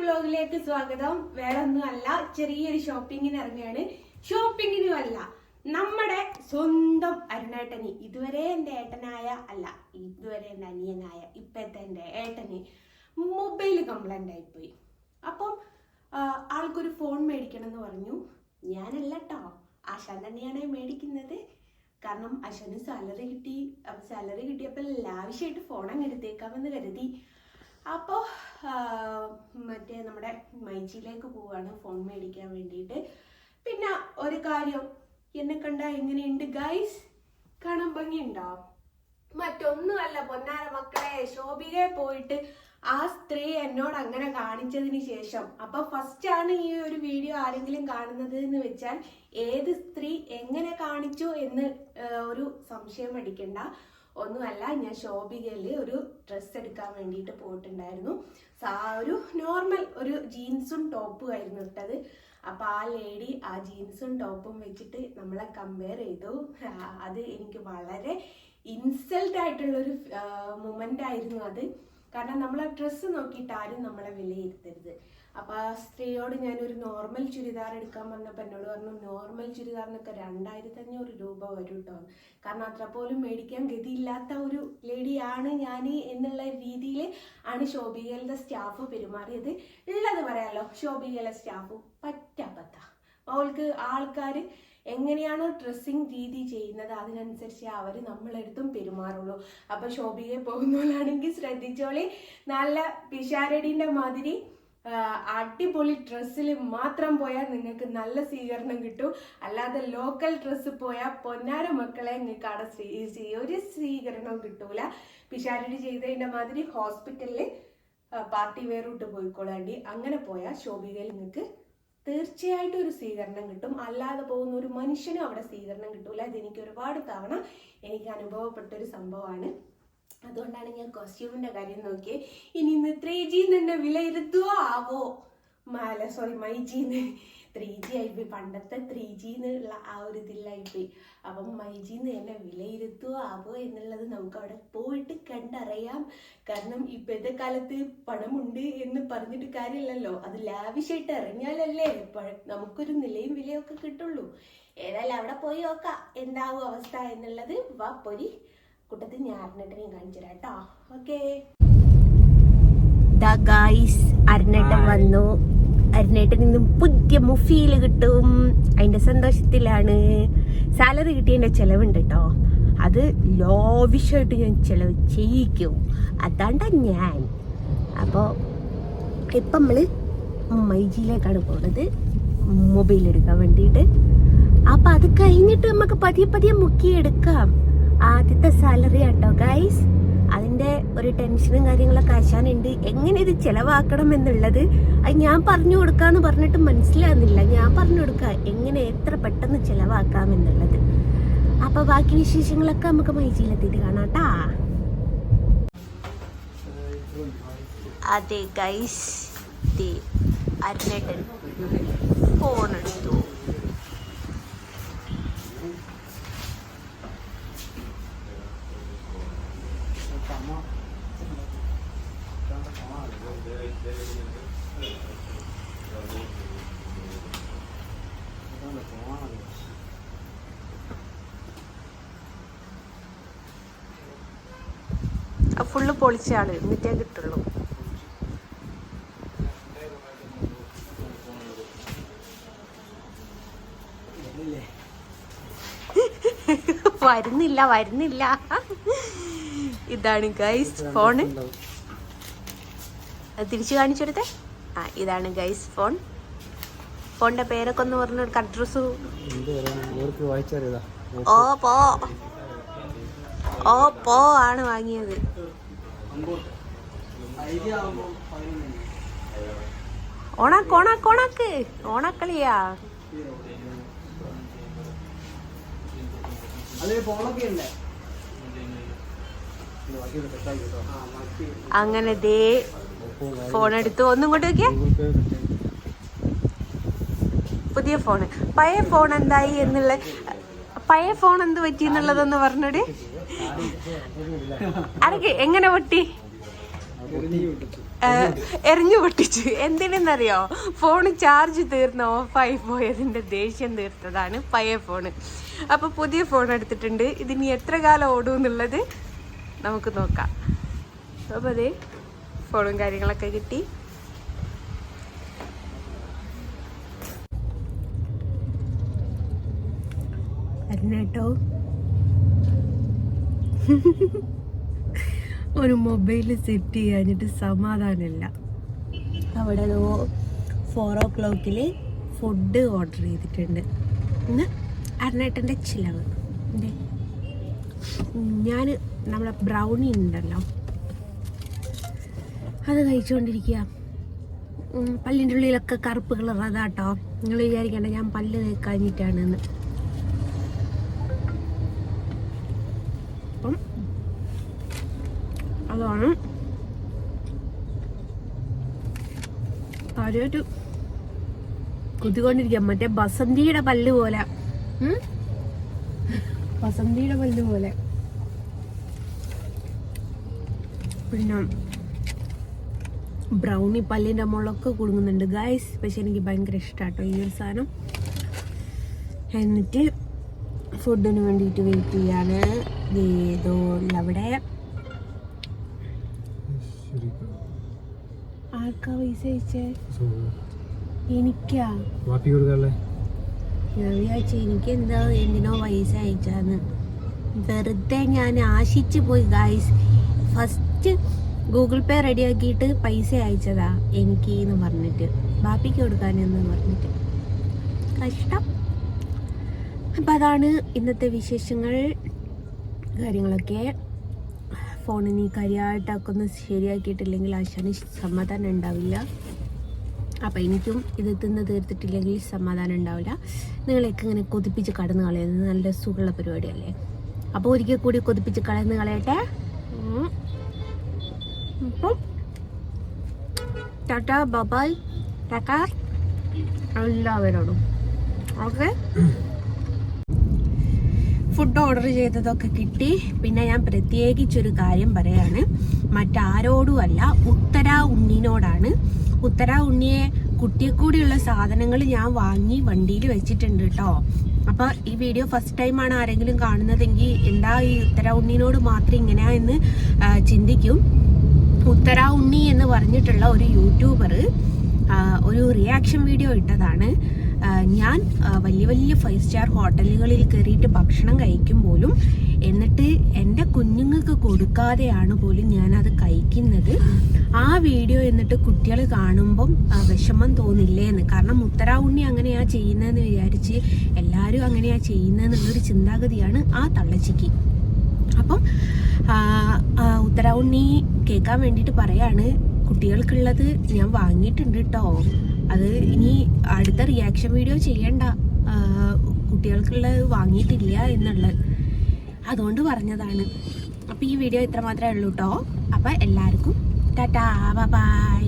വ്ലോഗിലേക്ക് സ്വാഗതം. വേറെ ഒന്നുമല്ല, ചെറിയൊരു ഷോപ്പിങ്ങിന് ഇറങ്ങിയാണ്. ഷോപ്പിങ്ങിനും അല്ല, നമ്മുടെ സ്വന്തം അരുണേട്ടന്, ഇതുവരെ എൻ്റെ ഏട്ടനായ അല്ല, ഇതുവരെ എൻ്റെ അനിയനായ ഇപ്പോഴത്തെ എൻ്റെ ഏട്ടന് മൊബൈൽ കംപ്ലൈന്റ് ആയിപ്പോയി. അപ്പം ആൾക്കൊരു ഫോൺ മേടിക്കണം എന്ന് പറഞ്ഞു. ഞാനല്ല കേട്ടോ, ആശാൻ തന്നെയാണ് മേടിക്കുന്നത്. കാരണം അശ്വന് സാലറി കിട്ടി. അപ്പം സാലറി കിട്ടിയപ്പോൾ ലാവിഷായിട്ട് ഫോൺ അങ്ങ് എടുത്തേക്കാമെന്ന് കരുതി. അപ്പോൾ മറ്റേ നമ്മുടെ മൈജിയിലേക്ക് പോവാണ് ഫോൺ മേടിക്കാൻ വേണ്ടിയിട്ട്. പിന്നെ ഒരു കാര്യം, എന്നെ കണ്ട എങ്ങനെയുണ്ട് ഗൈസ്? കാണാൻ ഭംഗിയുണ്ടോ? മറ്റൊന്നുമല്ല പൊന്നാര മക്കളെ, ശോഭികയെ പോയിട്ട് ആ സ്ത്രീ എന്നോട് അങ്ങനെ കാണിച്ചതിന് ശേഷം, അപ്പൊ ഫസ്റ്റ് ആണ് ഈ ഒരു വീഡിയോ ആരെങ്കിലും കാണുന്നത് എന്ന് വെച്ചാൽ ഏത് സ്ത്രീ എങ്ങനെ കാണിച്ചു എന്ന് ഒരു സംശയം അടിക്കണ്ട. ഒന്നുമല്ല, ഞാൻ ശോഭികയില് ഒരു ഡ്രസ്സ് എടുക്കാൻ വേണ്ടിയിട്ട് പോയിട്ടുണ്ടായിരുന്നു. ഒരു നോർമൽ ഒരു ജീൻസും ടോപ്പും ആയിരുന്നു ഇട്ടത്. അപ്പൊ ആ ലേഡി ആ ജീൻസും ടോപ്പും വെച്ചിട്ട് നമ്മളെ കമ്പയർ ചെയ്തു. അത് എനിക്ക് വളരെ ഇൻസൾട്ട് ആയിട്ടുള്ളൊരു മൊമെന്റ് ആയിരുന്നു അത്. കാരണം നമ്മളെ ഡ്രസ്സ് നോക്കിയിട്ട് ആരും നമ്മളെ വിലയിരുത്തരുത്. അപ്പൊ ആ സ്ത്രീയോട് ഞാനൊരു നോർമൽ ചുരിദാർ എടുക്കാൻ വന്നപ്പോൾ എന്നോട് പറഞ്ഞു, നോർമൽ ചുരിദാറിനൊക്കെ 2500 രൂപ വരും കേട്ടോ. കാരണം അത്ര പോലും മേടിക്കാൻ ഗതിയില്ലാത്ത ഒരു ലേഡിയാണ് ഞാൻ എന്നുള്ള രീതിയിൽ ആണ് ശോഭികയിലെ സ്റ്റാഫ് പെരുമാറിയത്. ഉള്ളത് പറയാലോ, ശോഭികയിലെ സ്റ്റാഫ് പറ്റാപ്പത്ത. അവൾക്ക് ആൾക്കാർ എങ്ങനെയാണോ ഡ്രസ്സിങ് രീതി ചെയ്യുന്നത് അതിനനുസരിച്ച് അവർ നമ്മളെടുത്തും പെരുമാറുള്ളൂ. അപ്പൊ ശോഭികയെ പോകുന്നവരാണെങ്കിൽ ശ്രദ്ധിച്ചോളി, നല്ല പിഷാരടിന്റെ മാതിരി അടിപൊളി ഡ്രസ്സിൽ മാത്രം പോയാൽ നിങ്ങൾക്ക് നല്ല സ്വീകരണം കിട്ടും. അല്ലാതെ ലോക്കൽ ഡ്രസ്സ് പോയാൽ പൊന്നാര മക്കളെ നിങ്ങൾക്ക് അവിടെ ഒരു സ്വീകരണവും കിട്ടൂല. പിഷാരടി ചെയ്തതിന്റെ മാതിരി ഹോസ്പിറ്റലിൽ പാർട്ടി വെയർ ഇട്ട് പോയിക്കോളാണ്ടി. അങ്ങനെ പോയാൽ ശോഭികയിൽ നിങ്ങൾക്ക് തീർച്ചയായിട്ടും ഒരു സ്വീകരണം കിട്ടും. അല്ലാതെ പോകുന്ന ഒരു മനുഷ്യനും അവിടെ സ്വീകരണം കിട്ടൂല. ഇതെനിക്ക് ഒരുപാട് തവണ എനിക്ക് അനുഭവപ്പെട്ട ഒരു സംഭവമാണ്. അതുകൊണ്ടാണ് ഞാൻ കോസ്റ്റ്യൂമിന്റെ കാര്യം നോക്കിയേ. ഇനി ഇന്ന് 3G തന്നെ വിലയിരുത്തുവോ ആവോ? മൈജിന്ന് 3G ആയിപ്പോയി. പണ്ടത്തെ 3G എന്നുള്ള ആ ഒരു ഇതിലായിപ്പോയി. അപ്പം മൈജിന്ന് തന്നെ വിലയിരുത്തുവോ ആവോ എന്നുള്ളത് നമുക്ക് അവിടെ പോയിട്ട് കണ്ടറിയാം. കാരണം ഇപ്പോഴത്തെ കാലത്ത് പണമുണ്ട് എന്ന് പറഞ്ഞിട്ട് കാര്യമില്ലല്ലോ, അത് ലാവിഷായിട്ട് ഇറങ്ങിയാലല്ലേ നമുക്കൊരു നിലയും വിലയൊക്കെ കിട്ടുള്ളൂ. ഏതായാലും അവിടെ പോയി നോക്കാം എന്താവും അവസ്ഥ എന്നുള്ളത്. വാ പൊരി കൂട്ടത്തിൽ ഞാൻ അരുണേട്ടനെയും കാണിച്ചു തരാം കേട്ടോ. ഓക്കെ അരുണേട്ടൻ വന്നു. അരുണേട്ടൻ ഇന്നും പുതിയ മുഫീല് കിട്ടും, അതിന്റെ സന്തോഷത്തിലാണ്. സാലറി കിട്ടിയതിന്റെ ചെലവുണ്ട് കേട്ടോ, അത് ലോവിഷായിട്ട് ഞാൻ ചെലവ് ചെയ്യിക്കും. അതാണ്ടാ ഞാൻ. അപ്പോൾ ഇപ്പം നമ്മള് മൈജിയിലേക്കാണ് പോകുന്നത് മൊബൈൽ എടുക്കാൻ വേണ്ടിയിട്ട്. അപ്പം അത് കഴിഞ്ഞിട്ട് നമുക്ക് പതിയെ പതിയെ മുക്കിയെടുക്കാം. ആദ്യത്തെ സാലറി ആട്ടോ ഗൈസ്. അതിന്റെ ഒരു ടെൻഷനും കാര്യങ്ങളൊക്കെ ആശാനുണ്ട്. എങ്ങനെ ഇത് ചെലവാക്കണം എന്നുള്ളത് അത് ഞാൻ പറഞ്ഞു കൊടുക്കാന്ന് പറഞ്ഞിട്ട് മനസ്സിലാകുന്നില്ല. ഞാൻ പറഞ്ഞു കൊടുക്കാം എങ്ങനെ എത്ര പെട്ടെന്ന് ചെലവാക്കാം എന്നുള്ളത്. അപ്പൊ ബാക്കി വിശേഷങ്ങളൊക്കെ നമുക്ക് മൈജിയിലെത്തിയിട്ട് കാണാട്ടാ. അതെ ഗൈസ്, അരുണേട്ടൻ ഫോൺ എടുത്തു. ഫുള്ള് പൊളിച്ച ആള് എന്നിട്ടേ കിട്ടുള്ളൂ. വരുന്നില്ല. ഇതാണ് ഗൈസ് ഫോണ്. തിരിച്ചു കാണിച്ചെടുത്തേ. ഇതാണ് ഗൈസ് ഫോൺ. ഫോണിന്റെ പേരൊക്കെ ഒന്ന് പറഞ്ഞു, അഡ്രസ്. ഓപ്പോ ആണ് വാങ്ങിയത്. ഓണക്കളിയാ. അങ്ങനെ ദേ ഫോൺ എടുത്തു. ഒന്നും കൊണ്ട് നോക്കിയേ, പുതിയ ഫോണ്. പഴയ ഫോൺ എന്തായി എന്നുള്ള, പഴയ ഫോൺ എന്ത് പറ്റി എന്നുള്ളതൊന്ന് പറഞ്ഞോടി. അടക്ക് എങ്ങനെ പൊട്ടി? എറിഞ്ഞു പൊട്ടിച്ചു. എന്തിനെന്നറിയോ? ഫോണ് ചാർജ് തീർന്ന് ഓഫായി പോയതിന്റെ ദേഷ്യം തീർത്തതാണ് പഴയ ഫോണ്. അപ്പൊ പുതിയ ഫോൺ എടുത്തിട്ടുണ്ട്. ഇതിനി എത്ര കാലം ഓടും എന്നുള്ളത് നമുക്ക് നോക്കാം. അപ്പൊ അതെ ഫോണും കാര്യങ്ങളൊക്കെ കിട്ടി. അരുണേട്ടോ ഒരു മൊബൈൽ സെറ്റ് ചെയ്യാനിട്ട് സമാധാനമില്ല. അവിടെ 4 o'clock ഫുഡ് ഓർഡർ ചെയ്തിട്ടുണ്ട്. ഇന്ന് അരുണേട്ടൻ്റെ ചിലവ്. ഞാൻ നമ്മളെ ബ്രൗണി ഉണ്ടല്ലോ അത് കഴിച്ചുകൊണ്ടിരിക്കുക. പല്ലിൻ്റെ ഉള്ളിലൊക്കെ കറുപ്പ് കളർ അതാട്ടോ. നിങ്ങൾ വിചാരിക്കേണ്ട ഞാൻ പല്ല് തേക്കാഞ്ഞിട്ടാണെന്ന്. അപ്പം അതാണ് കാര്യമായിട്ട് കുത്തിക്കൊണ്ടിരിക്കുക. മറ്റേ ബസന്തിയുടെ പല്ല് പോലെ, ബസന്തിയുടെ പല്ല് പോലെ. പിന്നെ ബ്രൗണി പല്ലിൻ്റെ മുളൊക്കെ കുടുങ്ങുന്നുണ്ട് ഗൈസ്. പക്ഷെ എനിക്ക് ഭയങ്കര ഇഷ്ടമാട്ടോ ഈ ഒരു സാധനം. എന്നിട്ട് ഫുഡിന് വേണ്ടിയിട്ട് വെയിറ്റ് ചെയ്യാണ്. ഏതോ അവിടെ ആർക്കാ പൈസ അയച്ചേ? എനിക്കാ? ഞാൻ വിചാരിച്ച എനിക്ക് എന്താ എന്തിനോ പൈസ അയച്ചാന്ന്. വെറുതെ ഞാൻ ആശിച്ചു പോയി ഗൈസ്. ഫസ്റ്റ് ഗൂഗിൾ പേ റെഡിയാക്കിയിട്ട് പൈസ അയച്ചതാ എനിക്ക് എന്ന് പറഞ്ഞിട്ട്, ബാപ്പിക്ക് കൊടുക്കാനെന്ന് പറഞ്ഞിട്ട്. കഷ്ടം. അപ്പം അതാണ് ഇന്നത്തെ വിശേഷങ്ങൾ കാര്യങ്ങളൊക്കെ. ഫോണിന് കാര്യമായിട്ടൊക്കെ ഒന്ന് ശരിയാക്കിയിട്ടില്ലെങ്കിൽ ആശാന് സമാധാനം ഉണ്ടാവില്ല. അപ്പം എനിക്കും ഇത് തിന്ന് തീർത്തിട്ടില്ലെങ്കിൽ സമാധാനം ഉണ്ടാവില്ല. നിങ്ങളെയൊക്കെ ഇങ്ങനെ കൊതിപ്പിച്ച് കടന്നു കളയുന്നത് നല്ല സുഖമുള്ള പരിപാടിയല്ലേ. അപ്പോൾ ഒരിക്കൽ കൂടി കൊതിപ്പിച്ച് കടന്നു കളയട്ടെ. അപ്പം ടാറ്റാ ബൈ ടാറ്റാ എല്ലാവരോടും. ഓക്കെ, ഫുഡ് ഓർഡർ ചെയ്തതൊക്കെ കിട്ടി. പിന്നെ ഞാൻ പ്രത്യേകിച്ചൊരു കാര്യം പറയാണ്. മറ്റാരോടും അല്ല, ഉത്തര ഉണ്ണിനോടാണ്. ഉത്തര ഉണ്ണിയെ കുട്ടിയെ കൂടിയുള്ള സാധനങ്ങൾ ഞാൻ വാങ്ങി വണ്ടിയിൽ വെച്ചിട്ടുണ്ട് കേട്ടോ. അപ്പോൾ ഈ വീഡിയോ ഫസ്റ്റ് ടൈമാണ് ആരെങ്കിലും കാണുന്നതെങ്കിൽ എന്താ ഈ ഉത്തര ഉണ്ണിനോട് മാത്രം ഇങ്ങനെയാ എന്ന് ചിന്തിക്കും. ഉത്തര ഉണ്ണി എന്ന് പറഞ്ഞിട്ടുള്ള ഒരു യൂട്യൂബർ ഒരു റിയാക്ഷൻ വീഡിയോ ഇട്ടതാണ്. ഞാൻ വലിയ വലിയ 5 സ്റ്റാർ ഹോട്ടലുകളിൽ കയറിയിട്ട് ഭക്ഷണം കഴിക്കും പോലും, എന്നിട്ട് എൻ്റെ കുഞ്ഞുങ്ങൾക്ക് കൊടുക്കാതെയാണ് പോലും ഞാനത് കഴിക്കുന്നത്. ആ വീഡിയോ എന്നിട്ട് കുട്ടികൾ കാണുമ്പം വിഷമം തോന്നില്ലേന്ന്. കാരണം ഉത്തര ഉണ്ണി അങ്ങനെയാ ചെയ്യുന്നതെന്ന് വിചാരിച്ച് എല്ലാവരും അങ്ങനെയാ ചെയ്യുന്നതെന്നുള്ളൊരു ചിന്താഗതിയാണ് ആ തള്ളച്ചിക്ക്. അപ്പം ഉത്തര ഉണ്ണി കേൾക്കാൻ വേണ്ടിയിട്ട് പറയാണ്, കുട്ടികൾക്കുള്ളത് ഞാൻ വാങ്ങിയിട്ടുണ്ട് കേട്ടോ. അത് ഇനി അടുത്ത റിയാക്ഷൻ വീഡിയോ ചെയ്യണ്ട, കുട്ടികൾക്കുള്ളത് വാങ്ങിയിട്ടില്ല എന്നുള്ളത്. അതുകൊണ്ട് പറഞ്ഞതാണ്. അപ്പോൾ ഈ വീഡിയോ ഇത്ര മാത്രമേ ഉള്ളൂ കേട്ടോ. അപ്പോൾ എല്ലാവർക്കും ടാറ്റാ ബൈ.